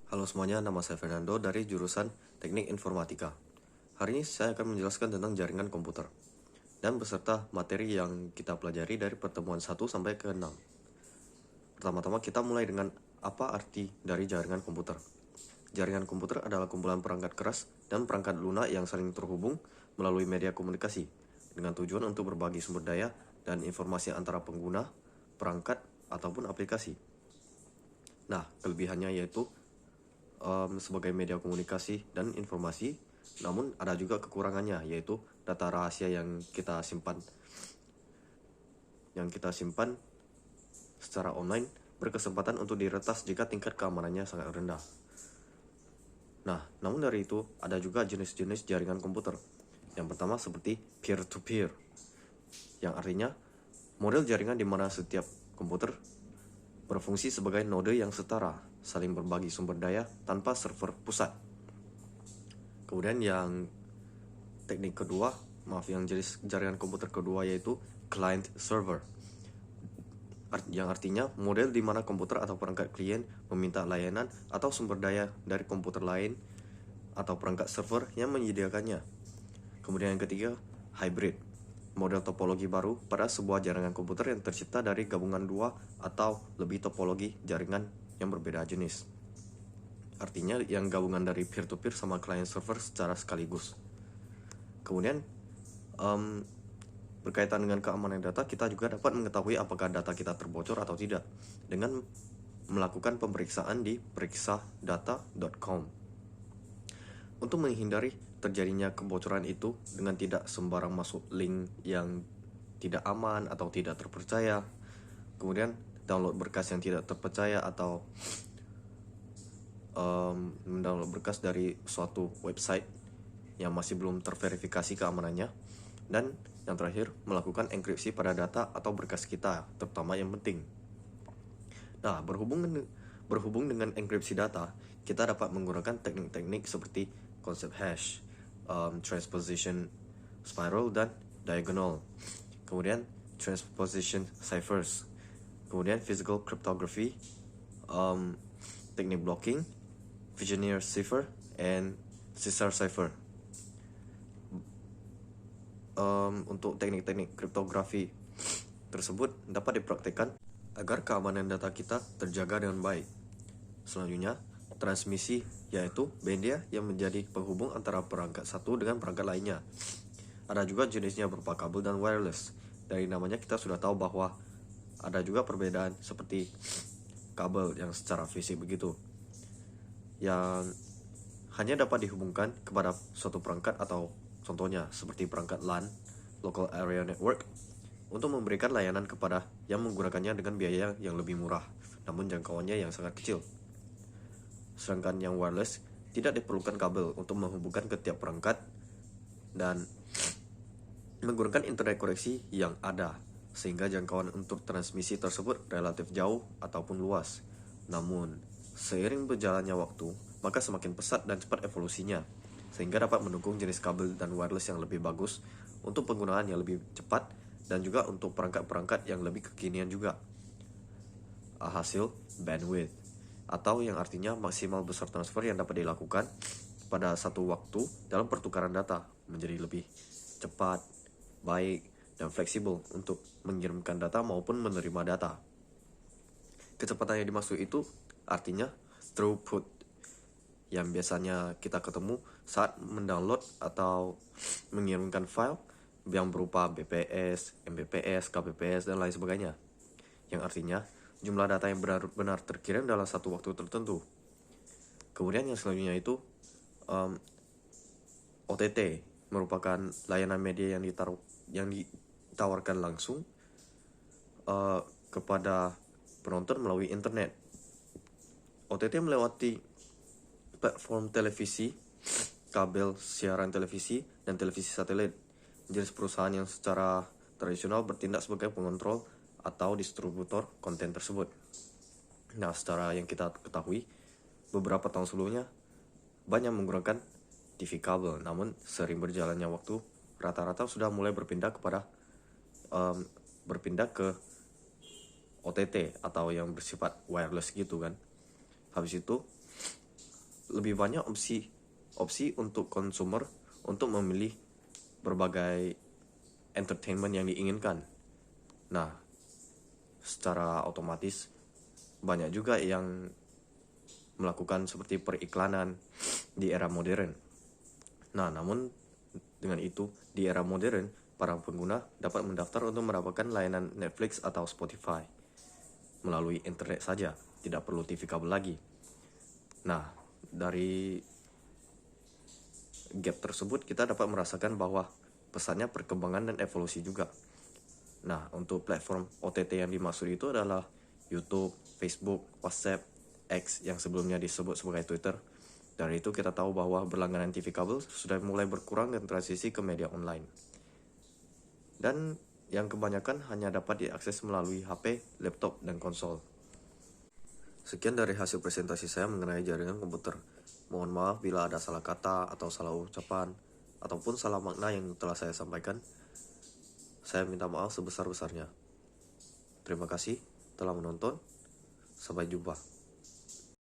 Halo semuanya, nama saya Fernando dari jurusan Teknik Informatika. Hari ini saya akan menjelaskan tentang jaringan komputer dan beserta materi yang kita pelajari dari pertemuan 1 sampai ke 6. Pertama-tama kita mulai dengan apa arti dari jaringan komputer. Jaringan komputer adalah kumpulan perangkat keras dan perangkat lunak yang saling terhubung melalui media komunikasi dengan tujuan untuk berbagi sumber daya dan informasi antara pengguna, perangkat, ataupun aplikasi. Nah, kelebihannya yaitu sebagai media komunikasi dan informasi, namun ada juga kekurangannya, yaitu data rahasia yang kita simpan secara online berkesempatan untuk diretas jika tingkat keamanannya sangat rendah. Nah, namun dari itu ada juga jenis-jenis jaringan komputer. Yang pertama seperti peer-to-peer, yang artinya model jaringan di mana setiap komputer berfungsi sebagai node yang setara, saling berbagi sumber daya tanpa server pusat. Kemudian yang jenis jaringan komputer kedua yaitu client server, yang artinya model di mana komputer atau perangkat klien meminta layanan atau sumber daya dari komputer lain atau perangkat server yang menyediakannya. Kemudian yang ketiga, hybrid, model topologi baru pada sebuah jaringan komputer yang tercipta dari gabungan dua atau lebih topologi jaringan yang berbeda jenis. Artinya yang gabungan dari peer-to-peer sama client server secara sekaligus. Kemudian berkaitan dengan keamanan data, kita juga dapat mengetahui apakah data kita terbocor atau tidak dengan melakukan pemeriksaan di periksadata.com. Untuk menghindari terjadinya kebocoran itu dengan tidak sembarang masuk link yang tidak aman atau tidak terpercaya, kemudian download berkas yang tidak terpercaya atau mendownload berkas dari suatu website yang masih belum terverifikasi keamanannya, dan yang terakhir melakukan enkripsi pada data atau berkas kita, terutama yang penting. Nah, berhubung dengan enkripsi data, kita dapat menggunakan teknik-teknik seperti konsep hash, transposition spiral, dan diagonal. Kemudian transposition ciphers, kemudian physical cryptography, teknik blocking, Vigenère cipher, and Caesar cipher. Untuk teknik-teknik kriptografi tersebut dapat dipraktikkan agar keamanan data kita terjaga dengan baik. Selanjutnya, transmisi, yaitu media yang menjadi penghubung antara perangkat satu dengan perangkat lainnya. Ada juga jenisnya berupa kabel dan wireless. Dari namanya kita sudah tahu bahwa ada juga perbedaan seperti kabel yang secara fisik begitu, yang hanya dapat dihubungkan kepada suatu perangkat atau contohnya seperti perangkat LAN, Local Area Network, untuk memberikan layanan kepada yang menggunakannya dengan biaya yang lebih murah, namun jangkauannya yang sangat kecil. Sedangkan yang wireless tidak diperlukan kabel untuk menghubungkan ke tiap perangkat dan menggunakan internet koneksi yang ada, sehingga jangkauan untuk transmisi tersebut relatif jauh ataupun luas. Namun, seiring berjalannya waktu, maka semakin pesat dan cepat evolusinya, sehingga dapat mendukung jenis kabel dan wireless yang lebih bagus untuk penggunaan yang lebih cepat dan juga untuk perangkat-perangkat yang lebih kekinian juga. Hasil bandwidth, atau yang artinya maksimal besar transfer yang dapat dilakukan pada satu waktu dalam pertukaran data menjadi lebih cepat, baik, dan fleksibel untuk mengirimkan data maupun menerima data. Kecepatan yang dimaksud itu artinya throughput, yang biasanya kita ketemu saat mendownload atau mengirimkan file yang berupa BPS, MBPS, KBPS, dan lain sebagainya, yang artinya jumlah data yang benar-benar terkirim dalam satu waktu tertentu. Kemudian yang selanjutnya itu OTT, merupakan layanan media yang ditawarkan langsung kepada penonton melalui internet. OTT melewati platform televisi, kabel siaran televisi, dan televisi satelit. Jenis perusahaan yang secara tradisional bertindak sebagai pengontrol atau distributor konten tersebut. Nah, secara yang kita ketahui, beberapa tahun sebelumnya banyak menggunakan TV kabel, namun sering berjalannya waktu, rata-rata sudah mulai berpindah ke OTT atau yang bersifat wireless gitu kan. Habis itu lebih banyak opsi untuk konsumer untuk memilih berbagai entertainment yang diinginkan. Nah, secara otomatis banyak juga yang melakukan seperti periklanan di era modern. Nah, namun dengan itu di era modern para pengguna dapat mendaftar untuk mendapatkan layanan Netflix atau Spotify melalui internet saja, tidak perlu TV kabel lagi. Nah, dari gap tersebut kita dapat merasakan bahwa pesannya perkembangan dan evolusi juga. Nah, untuk platform OTT yang dimaksud itu adalah YouTube, Facebook, WhatsApp, X yang sebelumnya disebut sebagai Twitter. Dari itu kita tahu bahwa berlangganan TV kabel sudah mulai berkurang dan transisi ke media online. Dan yang kebanyakan hanya dapat diakses melalui HP, laptop, dan konsol. Sekian dari hasil presentasi saya mengenai jaringan komputer. Mohon maaf bila ada salah kata atau salah ucapan ataupun salah makna yang telah saya sampaikan. Saya minta maaf sebesar-besarnya. Terima kasih telah menonton. Sampai jumpa.